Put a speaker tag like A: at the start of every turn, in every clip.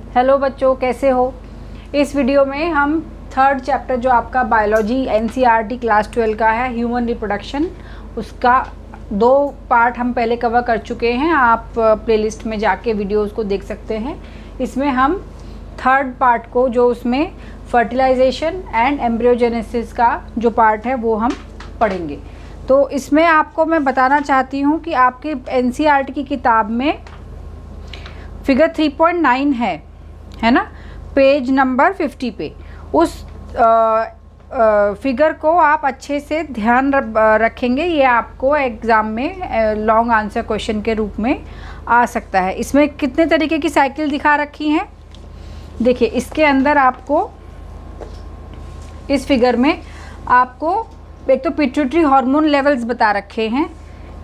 A: Hello बच्चों, कैसे हो। इस वीडियो में हम थर्ड चैप्टर जो आपका बायोलॉजी एनसीईआरटी क्लास 12 का है, ह्यूमन रिप्रोडक्शन, उसका 2 पार्ट हम पहले कवर कर चुके हैं। आप प्लेलिस्ट में जाके वीडियोस को देख सकते हैं। इसमें हम थर्ड पार्ट को, जो उसमें फर्टिलाइजेशन एंड एम्ब्रियोजेनेसिस का जो पार्ट है वो हम पढ़ेंगे। तो इसमें आपको मैं बताना चाहती हूँ कि आपके एनसीईआरटी की किताब में फिगर 3.9 है ना, पेज नंबर 50 पे। उस फिगर को आप अच्छे से ध्यान रखेंगे, ये आपको एग्ज़ाम में लॉन्ग आंसर क्वेश्चन के रूप में आ सकता है। इसमें कितने तरीके की साइकिल दिखा रखी हैं, देखिए। इसके अंदर आपको इस फिगर में आपको एक तो पिट्यूटरी हार्मोन लेवल्स बता रखे हैं,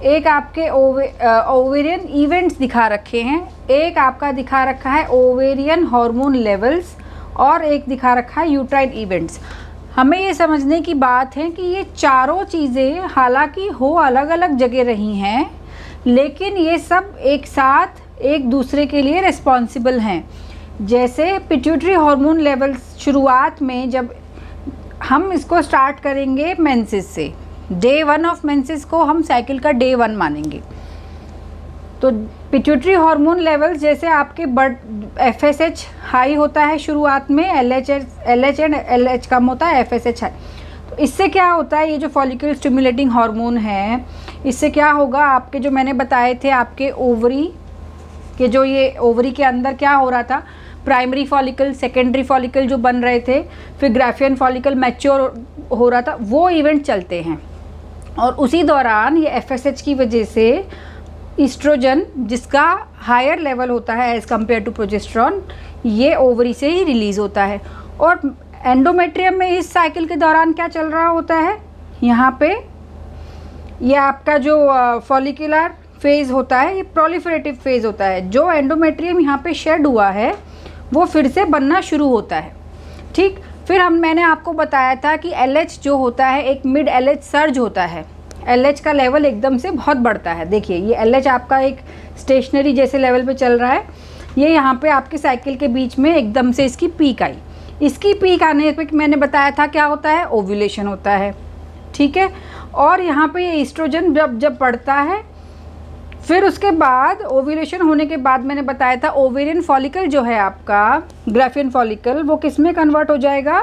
A: एक आपके ओवेरियन इवेंट्स दिखा रखे हैं, एक आपका दिखा रखा है ओवेरियन हार्मोन लेवल्स, और एक दिखा रखा है यूट्राइन इवेंट्स। हमें ये समझने की बात है कि ये चारों चीज़ें हालांकि हो अलग अलग जगह रही हैं, लेकिन ये सब एक साथ एक दूसरे के लिए रिस्पॉन्सिबल हैं। जैसे पिट्यूटरी हार्मोन लेवल्स शुरुआत में, जब हम इसको स्टार्ट करेंगे मेंसेस से, डे 1 ऑफ मेंसेस को हम साइकिल का डे 1 मानेंगे। तो पिट्यूटरी हार्मोन लेवल्स जैसे आपके FSH हाई होता है शुरुआत में, LH एंड LH कम होता है, FSH हाई। तो इससे क्या होता है, ये जो फॉलिकल स्टिमुलेटिंग हार्मोन है, इससे क्या होगा, आपके जो मैंने बताए थे आपके ओवरी के, जो ये ओवरी के अंदर क्या हो रहा था, प्राइमरी फॉलिकल, सेकेंडरी फॉलिकल जो बन रहे थे, फिर ग्राफियन फॉलिकल मैच्योर हो रहा था, वो इवेंट चलते हैं। और उसी दौरान ये FSH की वजह से ईस्ट्रोजन, जिसका हायर लेवल होता है एज़ कम्पेयर टू प्रोजेस्टेरॉन, ये ओवरी से ही रिलीज़ होता है। और एंडोमेट्रियम में इस साइकिल के दौरान क्या चल रहा होता है, यहाँ पे ये आपका जो फॉलिकुलर फेज़ होता है, ये प्रोलिफरेटिव फेज़ होता है। जो एंडोमेट्रियम यहाँ पे शेड हुआ है वो फिर से बनना शुरू होता है, ठीक। फिर मैंने आपको बताया था कि LH जो होता है, एक मिड LH सर्ज होता है, LH का लेवल एकदम से बहुत बढ़ता है। देखिए ये LH आपका एक स्टेशनरी जैसे लेवल पे चल रहा है, ये यहाँ पे आपके साइकिल के बीच में एकदम से इसकी पीक आई। इसकी पीक आने पे मैंने बताया था क्या होता है, ओव्यूलेशन होता है, ठीक है। और यहाँ पे ये ईस्ट्रोजन जब बढ़ता है, फिर उसके बाद ओव्यूलेशन होने के बाद मैंने बताया था ओवेरियन फॉलिकल जो है आपका, ग्राफियन फॉलिकल, वो किस में कन्वर्ट हो जाएगा,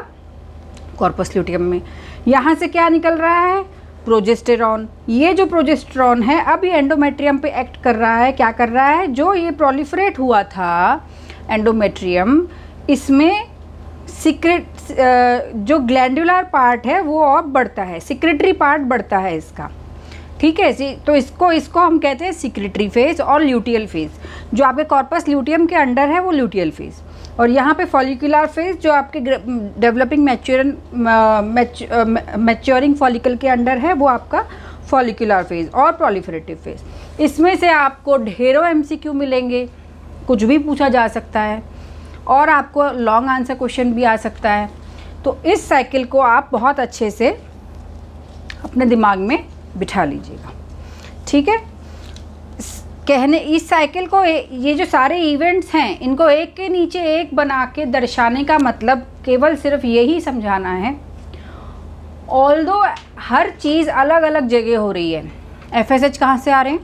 A: कॉर्पस ल्यूटियम में। यहाँ से क्या निकल रहा है, प्रोजेस्टेरॉन। ये जो प्रोजेस्टेरॉन है अब ये एंडोमेट्रियम पे एक्ट कर रहा है। क्या कर रहा है, जो ये प्रोलिफरेट हुआ था एंडोमेट्रियम, इसमें जो ग्लैंडुलर पार्ट है वो और बढ़ता है, सिक्रेटरी पार्ट बढ़ता है इसका, ठीक है। तो इसको हम कहते हैं सिक्रेटरी फेज़ और ल्यूटियल फेज़। जो आपके कॉर्पस ल्यूटियम के अंडर है वो ल्यूटियल फेज़, और यहाँ पे फॉलिकुलर फेज़ जो आपके डेवलपिंग मैच्योरिंग फॉलिकल के अंडर है वो आपका फॉलिकुलर फेज़ और प्रोलिफरेटिव फेज़। इसमें से आपको ढेरों MCQ मिलेंगे, कुछ भी पूछा जा सकता है, और आपको लॉन्ग आंसर क्वेश्चन भी आ सकता है। तो इस साइकिल को आप बहुत अच्छे से अपने दिमाग में बिठा लीजिएगा, ठीक है। इस साइकिल को, ये जो सारे इवेंट्स हैं, इनको एक के नीचे एक बना के दर्शाने का मतलब केवल सिर्फ यही समझाना है, ऑल्दो हर चीज़ अलग अलग जगह हो रही है। FSH कहाँ से आ रहे हैं,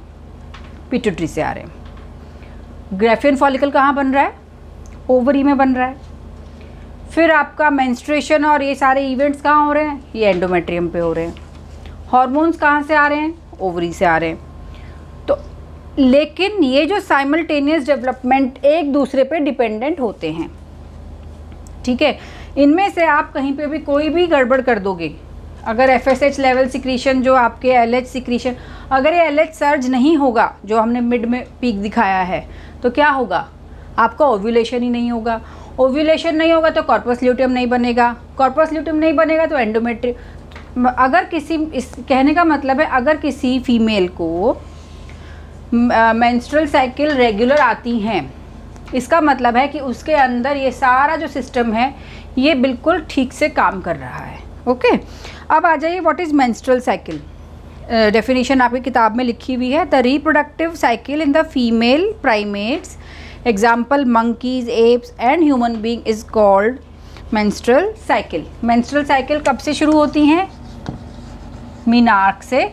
A: पिट्यूटरी से आ रहे हैं। ग्राफियन फॉलिकल कहाँ बन रहा है, ओवरी में बन रहा है। फिर आपका मेंस्ट्रुएशन और ये सारे इवेंट्स कहाँ हो रहे हैं, ये एंडोमेट्रियम पे हो रहे हैं। हॉर्मोन्स कहाँ से आ रहे हैं, ओवरी से आ रहे हैं। तो लेकिन ये जो साइमल्टेनियस डेवलपमेंट एक दूसरे पे डिपेंडेंट होते हैं, ठीक है। इनमें से आप कहीं पे भी कोई भी गड़बड़ कर दोगे, अगर FSH लेवल सिक्रीशन, जो आपके LH सिक्रीशन, अगर ये LH सर्ज नहीं होगा जो हमने मिड में पीक दिखाया है, तो क्या होगा, आपका ओव्यूलेशन ही नहीं होगा। ओव्यूलेशन नहीं होगा तो कॉर्पस ल्यूटियम नहीं बनेगा, कॉर्पस ल्यूटियम नहीं बनेगा तो एंडोमेट्रियम। अगर किसी, इस कहने का मतलब है, अगर किसी फीमेल को मेंस्ट्रुअल साइकिल रेगुलर आती हैं, इसका मतलब है कि उसके अंदर ये सारा जो सिस्टम है ये बिल्कुल ठीक से काम कर रहा है, ओके। अब आ जाइए, what is menstrual cycle. Definition आपकी किताब में लिखी हुई है, the reproductive cycle in the female primates example monkeys, apps and human being is called menstrual cycle. Menstrual cycle कब से शुरू होती हैं? मीनार्क से,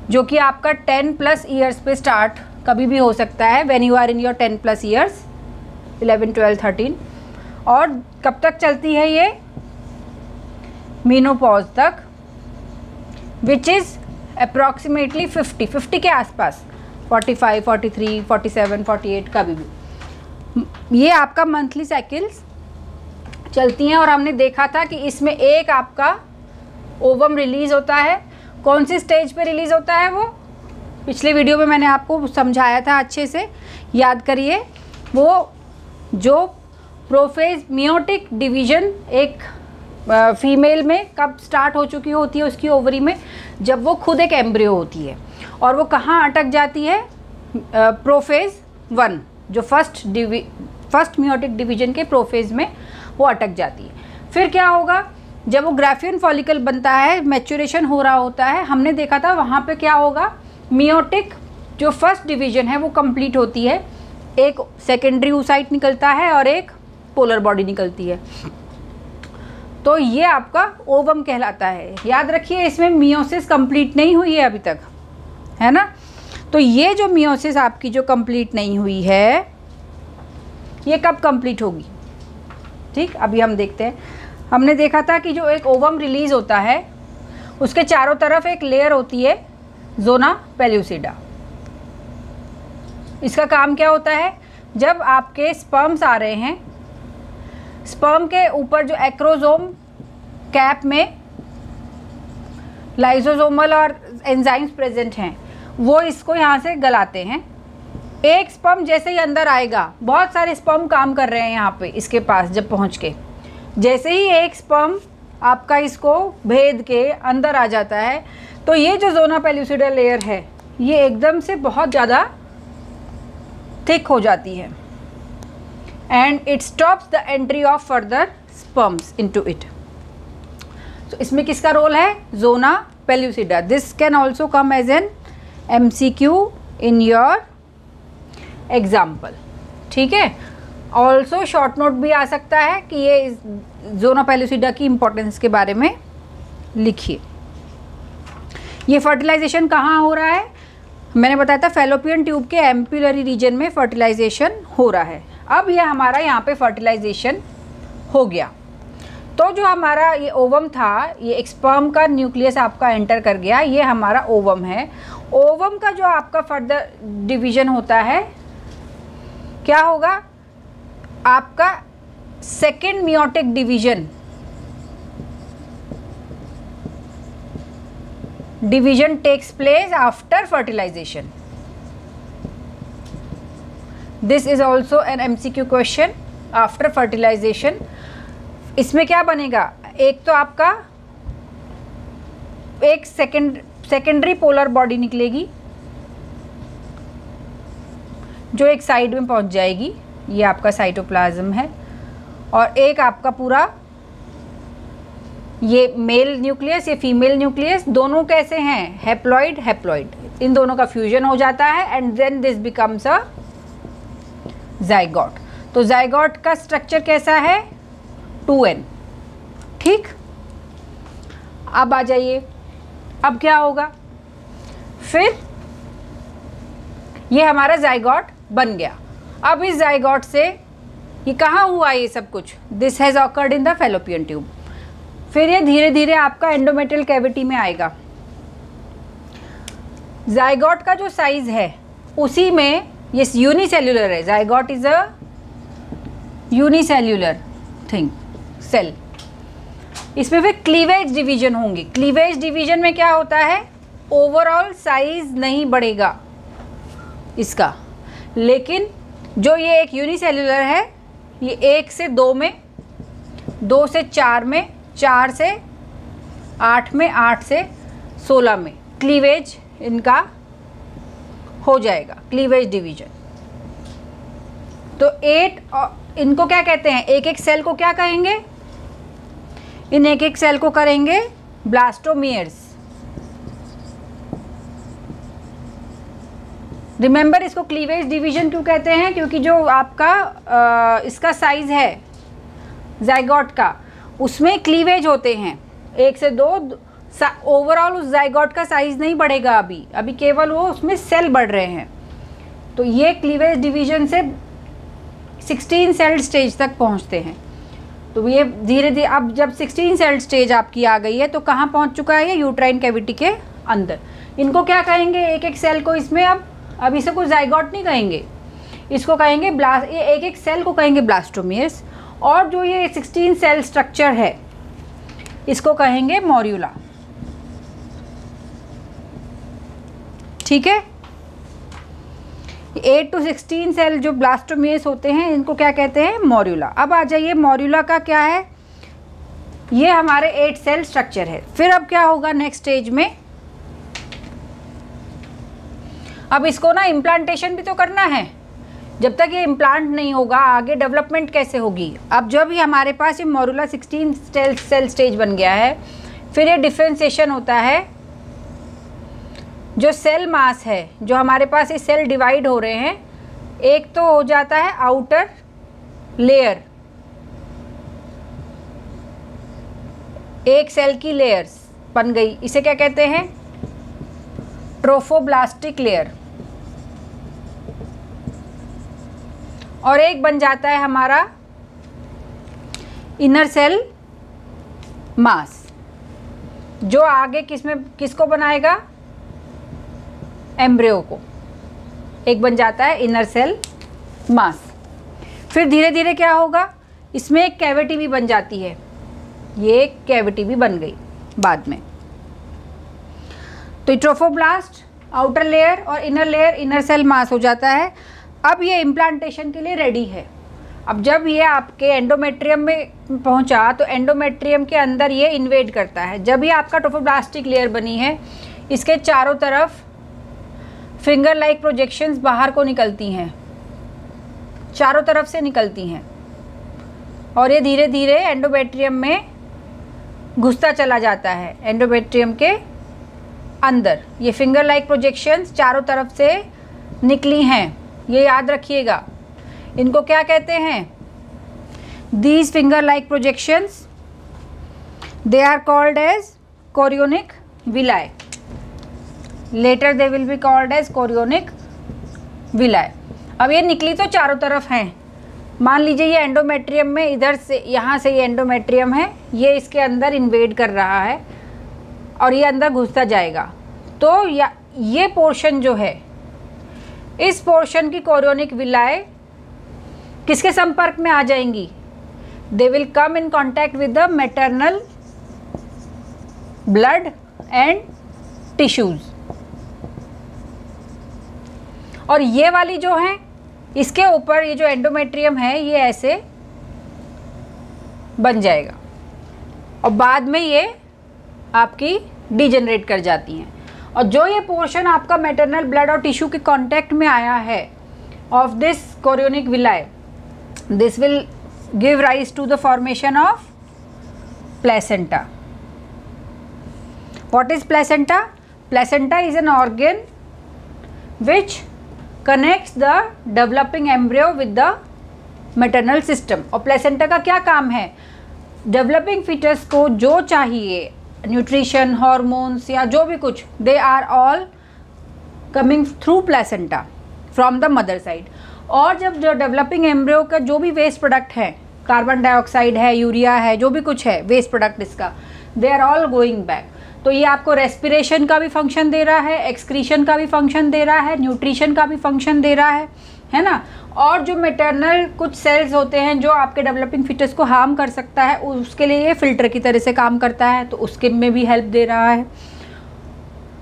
A: जो कि आपका 10+ ईयर्स पे स्टार्ट कभी भी हो सकता है, when you are in your 10+ years, 11, 12, 13। और कब तक चलती है ये? मीनोपॉज तक, विच इज़ अप्रॉक्सीमेटली 50 के आसपास, 45, 43, 47, 48 कभी भी ये आपका मंथली साइकिल्स चलती हैं। और हमने देखा था कि इसमें एक आपका ओवम रिलीज़ होता है। कौन सी स्टेज पे रिलीज़ होता है वो पिछले वीडियो में मैंने आपको समझाया था, अच्छे से याद करिए। वो जो प्रोफेज मियोटिक डिवीज़न एक फीमेल में कब स्टार्ट हो चुकी होती है उसकी ओवरी में, जब वो खुद एक एम्ब्रियो होती है। और वो कहाँ अटक जाती है? प्रोफेज 1, जो फर्स्ट मियोटिक डिवीज़न के प्रोफेज में वो अटक जाती है। फिर क्या होगा? जब वो ग्राफियन फॉलिकल बनता है, मैच्योरेशन हो रहा होता है, हमने देखा था वहाँ पे क्या होगा, मियोटिक जो फर्स्ट डिवीज़न है वो कंप्लीट होती है, एक सेकेंडरी oocyte निकलता है और एक पोलर बॉडी निकलती है। तो ये आपका ओवम कहलाता है। याद रखिए इसमें मियोसिस कंप्लीट नहीं हुई है अभी तक, है ना। तो ये जो मियोसिस आपकी जो कंप्लीट नहीं हुई है, ये कब कंप्लीट होगी? ठीक, अभी हम देखते हैं। हमने देखा था कि जो एक ओवम रिलीज़ होता है उसके चारों तरफ एक लेयर होती है, जोना पेल्यूसिडा। इसका काम क्या होता है? जब आपके स्पर्म्स आ रहे हैं, स्पर्म के ऊपर जो एक्रोजोम कैप में लाइसोसोमल और एंजाइम्स प्रेजेंट हैं, वो इसको यहाँ से गलाते हैं। एक स्पर्म जैसे ही अंदर आएगा, बहुत सारे स्पर्म काम कर रहे हैं यहाँ पे इसके पास, जब पहुँच के जैसे ही एक स्पर्म आपका इसको भेद के अंदर आ जाता है, तो ये जो जोना पेल्यूसिडा लेयर है ये एकदम से बहुत ज़्यादा थिक हो जाती है and it stops the entry of further sperms into it. तो इसमें किसका रोल है? Zona pellucida. This can also come as an MCQ in your example. ठीक है, ऑल्सो शॉर्ट नोट भी आ सकता है कि ये जोना पेल्यूसिडा की इम्पोर्टेंस के बारे में लिखिए। ये फर्टिलाइजेशन कहाँ हो रहा है? मैंने बताया था फैलोपियन ट्यूब के एम्पुलरी रीजन में फर्टिलाइजेशन हो रहा है। अब ये हमारा यहाँ पे फर्टिलाइजेशन हो गया, तो जो हमारा ये ओवम था, ये एक स्पर्म का न्यूक्लियस आपका एंटर कर गया, ये हमारा ओवम है। ओवम का जो आपका फर्दर डिवीज़न होता है, क्या होगा? आपका second meiotic division takes place after fertilization. This is also an MCQ question. After fertilization इसमें क्या बनेगा? एक तो आपका एक सेकेंडरी पोलर बॉडी निकलेगी जो एक साइड में पहुंच जाएगी, ये आपका साइटोप्लाज्म है। और एक आपका पूरा ये मेल न्यूक्लियस, ये फीमेल न्यूक्लियस, दोनों कैसे हैं? हैप्लॉइड हैप्लॉइड, इन दोनों का फ्यूजन हो जाता है and then this becomes a zygote. तो जाइगोट का स्ट्रक्चर कैसा है? 2n। ठीक, अब आ जाइए, अब क्या होगा? फिर ये हमारा जाइगोट बन गया। अब इस जाइगोट से ये कहाँ हुआ ये सब कुछ? This has occurred in the fallopian tube. फिर ये धीरे धीरे आपका एंडोमेट्रियल कैविटी में आएगा। जाइगोट का जो साइज है उसी में ये यूनिसेल्युलर है। Zygote is a unicellular thing, cell. इसमें फिर क्लीवेज डिवीजन होंगे। क्लीवेज डिवीजन में क्या होता है? ओवरऑल साइज नहीं बढ़ेगा इसका, लेकिन जो ये एक यूनिसेल्युलर है, ये 1 से 2 में, 2 से 4 में, 4 से 8 में, 8 से 16 में क्लीवेज इनका हो जाएगा, क्लीवेज डिवीजन। तो 8 इनको क्या कहते हैं? एक एक सेल को क्या कहेंगे? इन एक एक सेल को करेंगे ब्लास्टोमियर्स। रिमेंबर इसको क्लीवेज डिवीजन क्यों कहते हैं, क्योंकि जो आपका इसका साइज है जाइगोट का, उसमें क्लीवेज होते हैं 1 से 2, ओवरऑल उस जाइगोट का साइज नहीं बढ़ेगा अभी केवल वो उसमें सेल बढ़ रहे हैं। तो ये क्लीवेज डिवीजन से 16 सेल स्टेज तक पहुंचते हैं। तो ये धीरे धीरे अब जब 16 सेल स्टेज आपकी आ गई है तो कहाँ पहुंच चुका है ये, यूट्राइन कैविटी के अंदर। इनको क्या कहेंगे, एक एक सेल को इसमें अब इसे कोई जाइगोट नहीं कहेंगे, इसको कहेंगे ये एक एक सेल को कहेंगे ब्लास्टोमियर्स, और जो ये 16 सेल स्ट्रक्चर है इसको कहेंगे मॉर्यूला। ठीक है, 8 to 16 सेल जो ब्लास्टोमियर्स होते हैं इनको क्या कहते हैं, मॉर्यूला। अब आ जाइए मॉर्यूला का क्या है, ये हमारे 8 सेल स्ट्रक्चर है। फिर अब क्या होगा नेक्स्ट स्टेज में, अब इसको ना इम्प्लांटेशन भी तो करना है। जब तक ये इम्प्लांट नहीं होगा आगे डेवलपमेंट कैसे होगी। अब जब ये हमारे पास ये मॉर्यूला 16 सेल स्टेज बन गया है, फिर ये डिफ्रेंसिएशन होता है। जो सेल मास है, जो हमारे पास ये सेल डिवाइड हो रहे हैं, एक तो हो जाता है आउटर लेयर, एक सेल की लेयर्स बन गई, इसे क्या कहते हैं, ट्रोफोब्लास्टिक लेयर। और एक बन जाता है हमारा इनर सेल मास, जो आगे किसको बनाएगा, एम्ब्रियो को। एक बन जाता है इनर सेल मास। फिर धीरे धीरे क्या होगा, इसमें एक कैविटी भी बन जाती है, ये एक कैविटी भी बन गई बाद में। तो ट्रोफोब्लास्ट, आउटर लेयर और inner layer, inner cell mass हो जाता है। अब ये इम्प्लांटेशन के लिए रेडी है। अब जब ये आपके एंडोमेट्रियम में पहुंचा तो एंडोमेट्रियम के अंदर ये इन्वेड करता है। जब ये आपका ट्रोफोब्लास्टिक लेयर बनी है, इसके चारों तरफ फिंगर लाइक प्रोजेक्शंस बाहर को निकलती हैं, चारों तरफ से निकलती हैं, और ये धीरे धीरे एंडोमेट्रियम में घुसता चला जाता है। एंडोमेट्रियम के अंदर ये फिंगर लाइक प्रोजेक्शंस चारों तरफ से निकली हैं, ये याद रखिएगा। इनको क्या कहते हैं, these finger like projections they are called as chorionic villi. Later they will be called as chorionic villi. अब ये निकली तो चारों तरफ हैं। मान लीजिए ये एंडोमेट्रियम में, इधर से यहाँ से ये एंडोमेट्रियम है, ये इसके अंदर इन्वेड कर रहा है और ये अंदर घुसता जाएगा। तो ये पोर्शन जो है, इस पोर्शन की कोरियोनिक विलाय किसके संपर्क में आ जाएंगी, they will come in contact with the maternal blood and tissues. और ये वाली जो है, इसके ऊपर ये जो एंडोमेट्रियम है ये ऐसे बन जाएगा और बाद में ये आपकी डिजेनरेट कर जाती हैं। और जो ये पोर्शन आपका मैटरनल ब्लड और टिश्यू के कांटेक्ट में आया है of this chorionic villi, this will give rise to the formation of placenta. What is placenta? Placenta is an organ which connects the developing embryo with the maternal system. और placenta का क्या काम है, developing foetus को जो चाहिए, nutrition, hormones या जो भी कुछ, they are all coming through placenta from the mother side. और जब जो डेवलपिंग एम्ब्रियो का जो भी वेस्ट प्रोडक्ट है, कार्बन डाइऑक्साइड है, यूरिया है, जो भी कुछ है वेस्ट प्रोडक्ट इसका, they are all going back. तो ये आपको रेस्पिरेशन का भी फंक्शन दे रहा है, एक्सक्रीशन का भी फंक्शन दे रहा है, न्यूट्रिशन का भी फंक्शन दे रहा है ना। और जो मैटरनल कुछ सेल्स होते हैं जो आपके डेवलपिंग फीटस को हार्म कर सकता है, उसके लिए ये फिल्टर की तरह से काम करता है, तो उसके में भी हेल्प दे रहा है।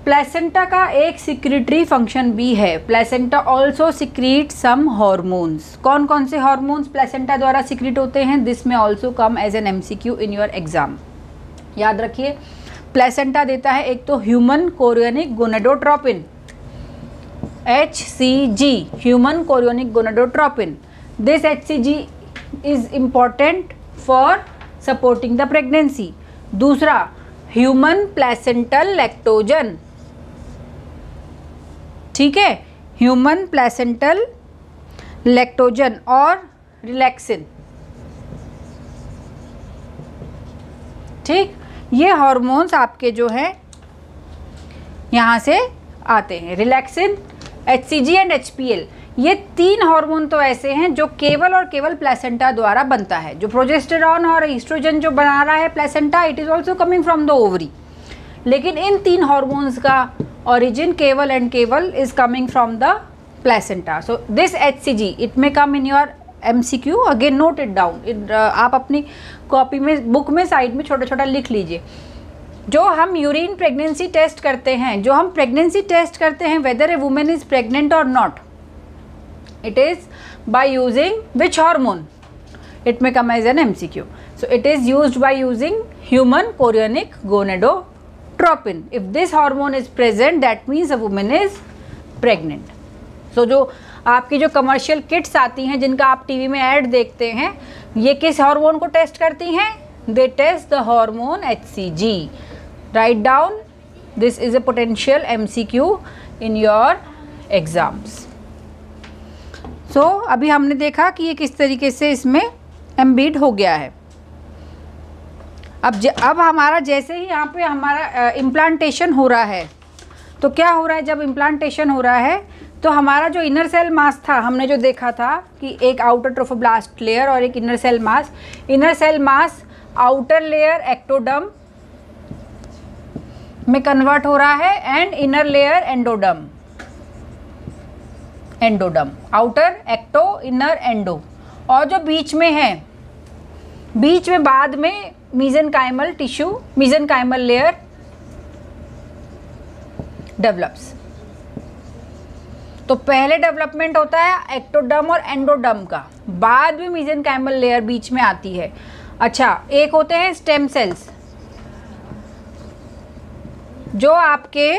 A: प्लेसेंटा का एक सिक्रीटरी फंक्शन भी है। प्लेसेंटा ऑल्सो सिक्रीट सम हॉर्मोन्स। कौन कौन से हॉर्मोन्स प्लेसेंटा द्वारा सिक्रीट होते हैं? दिस में also come as an MCQ in your exam. याद रखिए, प्लेसेंटा देता है एक तो human chorionic gonadotropin, HCG, human chorionic gonadotropin. This HCG is important for supporting the pregnancy. दूसरा, ह्यूमन प्लेसेंटल लैक्टोजन। ठीक है, ह्यूमन प्लेसेंटल लैक्टोजन और रिलैक्सिन। ठीक, ये हार्मोन्स आपके जो हैं यहाँ से आते हैं। रिलैक्सिन, HCG एंड HPL, ये 3 हार्मोन तो ऐसे हैं जो केवल और केवल प्लेसेंटा द्वारा बनता है। जो प्रोजेस्टेरॉन और ईस्ट्रोजन जो बना रहा है placenta, it is also coming from the ovary. लेकिन इन 3 हार्मोन्स का origin केवल एंड केवल is coming from the placenta. So this HCG it may come in your MCQ, again note it down. आप अपनी कॉपी में, बुक में side में छोटा छोटा लिख लीजिए। जो हम यूरिन प्रेगनेंसी टेस्ट करते हैं, जो हम प्रेगनेंसी टेस्ट करते हैं whether a women is pregnant और not, it is by using which hormone, it may come as an MCQ. So it is used by using human chorionic gonadotropin. If this hormone is present, that means a woman is pregnant. So जो आपकी जो commercial kits आती हैं जिनका आप TV में add देखते हैं, ये किस हार्मोन को टेस्ट करती हैं? They test the hormone HCG. Write down. This is a potential MCQ in your exams. So अभी हमने देखा कि ये किस तरीके से इसमें एम्बीड हो गया है। अब हमारा जैसे ही यहाँ पे हमारा इम्प्लांटेशन हो रहा है, तो क्या हो रहा है? जब इम्प्लांटेशन हो रहा है तो हमारा जो इनर सेल मास था, हमने जो देखा था कि एक आउटर ट्रोफोब्लास्ट लेयर और एक inner cell mass. Inner cell mass outer layer ectoderm में कन्वर्ट हो रहा है and inner layer endoderm. Outer ecto, inner endo. और जो बीच में है, बीच में बाद में mesenchymal tissue, mesenchymal layer develops. तो पहले डेवलपमेंट होता है एक्टोडर्म और एंडोडर्म का, बाद में मीजेनकाइमल लेयर बीच में आती है। अच्छा, एक होते हैं स्टेम सेल्स जो आपके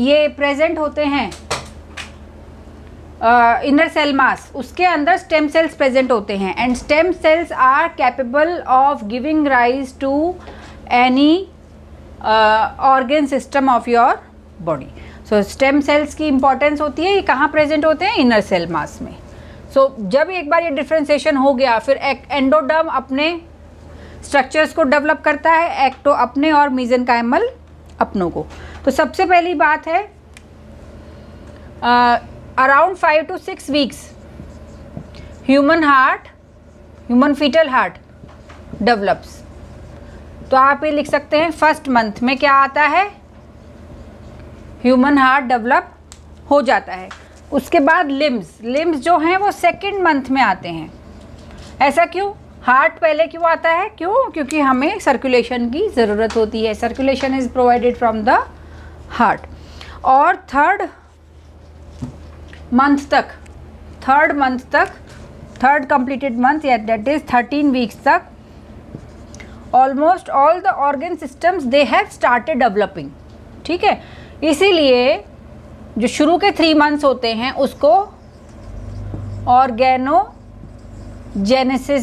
A: ये प्रेजेंट होते हैं इनर सेल मास, उसके अंदर स्टेम सेल्स प्रेजेंट होते हैं and stem cells are capable of giving rise to any organ system of your body. So stem cells की इंपॉर्टेंस होती है, ये कहाँ प्रेजेंट होते हैं? इनर सेल मास में। सो जब एक बार ये डिफ्रेंसिएशन हो गया, फिर एंडोडर्म अपने स्ट्रक्चर्स को डेवलप करता है, एक्टो अपने और मीजेनकाइमल अपनों को। तो सबसे पहली बात है around 5 to 6 weeks human foetal heart develops. तो आप ये लिख सकते हैं फर्स्ट मंथ में क्या आता है? ह्यूमन हार्ट डेवलप हो जाता है। उसके बाद लिम्स जो हैं वो सेकेंड मंथ में आते हैं। ऐसा क्यों? हार्ट पहले क्यों आता है? क्योंकि हमें सर्कुलेशन की ज़रूरत होती है। Circulation is provided from the heart. और थर्ड कंप्लीटेड मंथ, या दैट इज 13 वीक्स तक, almost all the organ systems they have started developing. ठीक है, इसीलिए जो शुरू के 3 मंथ्स होते हैं उसको ऑर्गेनोजेनेसिस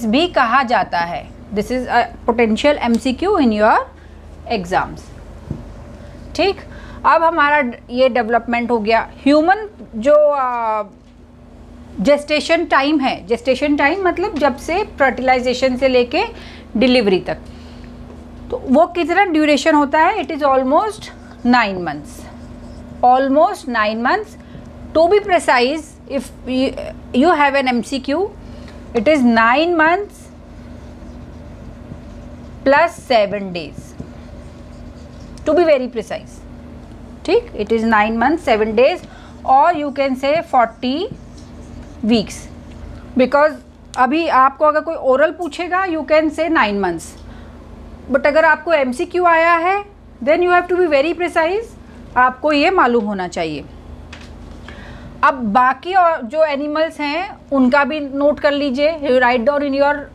A: भी कहा जाता है। This is a potential MCQ in your exams. ठीक, अब हमारा ये डेवलपमेंट हो गया। ह्यूमन जो जेस्टेशन टाइम है, जेस्टेशन टाइम मतलब जब से फर्टिलाइजेशन से लेके डिलीवरी तक, तो वो कितना ड्यूरेशन होता है? It is almost 9 months। Almost 9 months। To be precise, if you have an MCQ, it is 9 months plus 7 days, to be very precise. ठीक, इट इज़ 9 months 7 days, और you can say 40 weeks, because अभी आपको अगर कोई oral पूछेगा you can से 9 months, but अगर आपको MCQ आया है then you have to be very precise, आपको ये मालूम होना चाहिए। अब बाकी और जो एनिमल्स हैं उनका भी नोट कर लीजिए, write down in your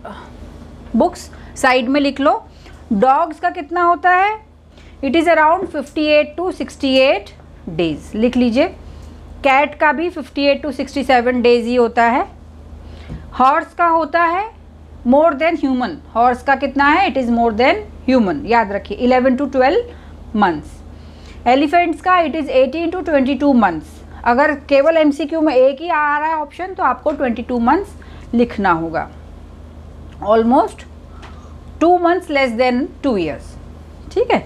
A: books, side में लिख लो। डॉग्स का कितना होता है? It is around 58 to 68 days, लिख लीजिए। कैट का भी 58 to 67 days ही होता है। हॉर्स का होता है मोर देन ह्यूमन। हॉर्स का कितना है? It is more than human, याद रखिए, 11 to 12 months। एलिफेंट्स का इट इज़ 18 to 22 मंथ्स। अगर केवल MCQ में एक ही आ रहा है ऑप्शन तो आपको 22 मंथ्स लिखना होगा, almost 2 months less than 2 years. ठीक है,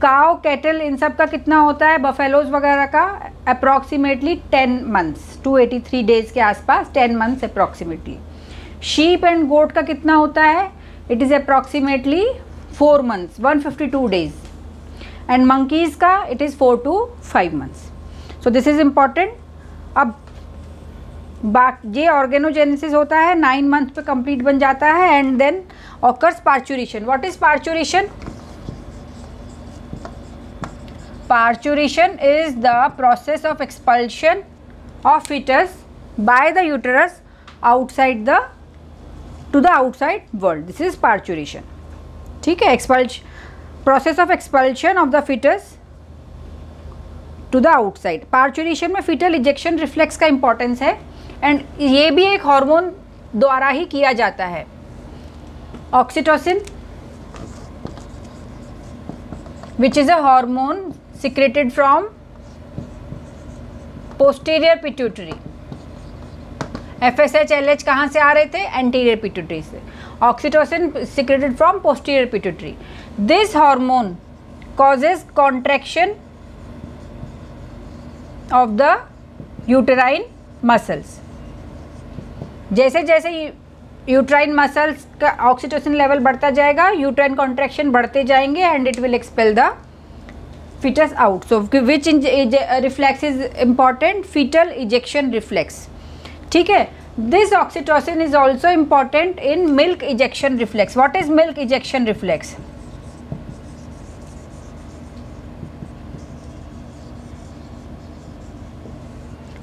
A: काव, कैटल इन सब का कितना होता है, बफेलोज वगैरह का अप्रॉक्सीमेटली 10 मंथ्स, 283 डेज के आसपास, 10 months approximately. Sheep and goat का कितना होता है, it is approximately 4 months, 152 days. And monkeys का it is 4 to 5 months. So this is important. अब ये ऑर्गेनोजेनेसिस होता है, 9 मंथ पे कंप्लीट बन जाता है, and then occurs parturition. What is parturition? Parturition is the process of expulsion of fetus by the uterus outside to the outside world. This is parturition. ठीक है, process of expulsion of the fetus to the outside. Parturition में fetal ejection reflex का importance है, and ये भी एक hormone द्वारा ही किया जाता है। Oxytocin, which is a hormone secreted from posterior pituitary। FSH LH कहाँ से आ रहे थे, anterior pituitary से। Oxytocin secreted from posterior pituitary। This hormone causes contraction of the uterine muscles। जैसे जैसे यूट्राइन मसल्स का ऑक्सीटोसिन लेवल बढ़ता जाएगा, यूट्राइन कॉन्ट्रैक्शन बढ़ते जाएंगे, and it will expel the fetus out. So which reflex is important? Fetal ejection reflex. ठीक है, this oxytocin is also important in milk ejection reflex. What is milk ejection reflex?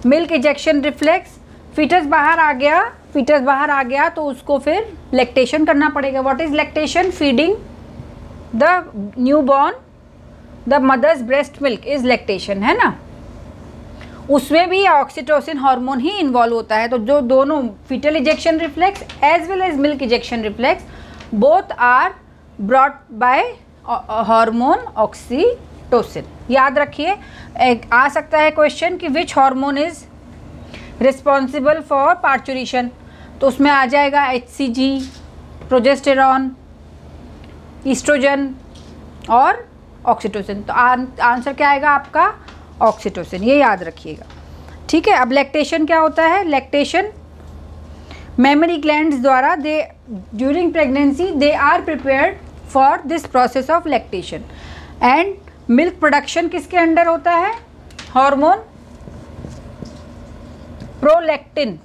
A: Milk ejection reflex, fetus बाहर आ गया तो उसको फिर lactation करना पड़ेगा। What is lactation? Feeding the newborn the mother's breast milk is lactation, है ना। उसमें भी ऑक्सीटोसिन हार्मोन ही इन्वॉल्व होता है। तो जो दोनों foetal ejection reflex as well as milk ejection reflex both are brought by hormone oxytocin. याद रखिए, आ सकता है क्वेश्चन कि which hormone is responsible for parturition, तो उसमें आ जाएगा HCG, प्रोजेस्टेरॉन, ईस्ट्रोजन और ऑक्सीटोसिन। तो आंसर क्या आएगा आपका, ऑक्सीटोसिन, ये याद रखिएगा। ठीक है, अब लैक्टेशन क्या होता है? लैक्टेशन मेमरी ग्लैंड्स द्वारा during pregnancy they are prepared for this process of lactation. And milk production किसके अंडर होता है? Hormone prolactin.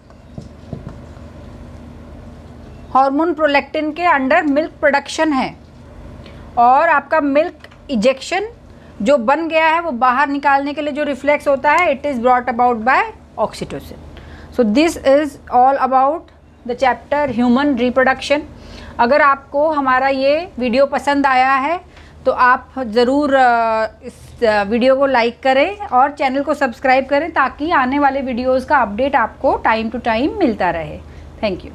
A: हार्मोन प्रोलैक्टिन के अंडर मिल्क प्रोडक्शन है, और आपका मिल्क इजेक्शन जो बन गया है वो बाहर निकालने के लिए जो रिफ्लेक्स होता है, it is brought about by oxytocin. So this is all about the chapter human reproduction. अगर आपको हमारा ये वीडियो पसंद आया है तो आप ज़रूर इस वीडियो को लाइक करें और चैनल को सब्सक्राइब करें, ताकि आने वाले वीडियोज़ का अपडेट आपको टाइम टू टाइम मिलता रहे। Thank you.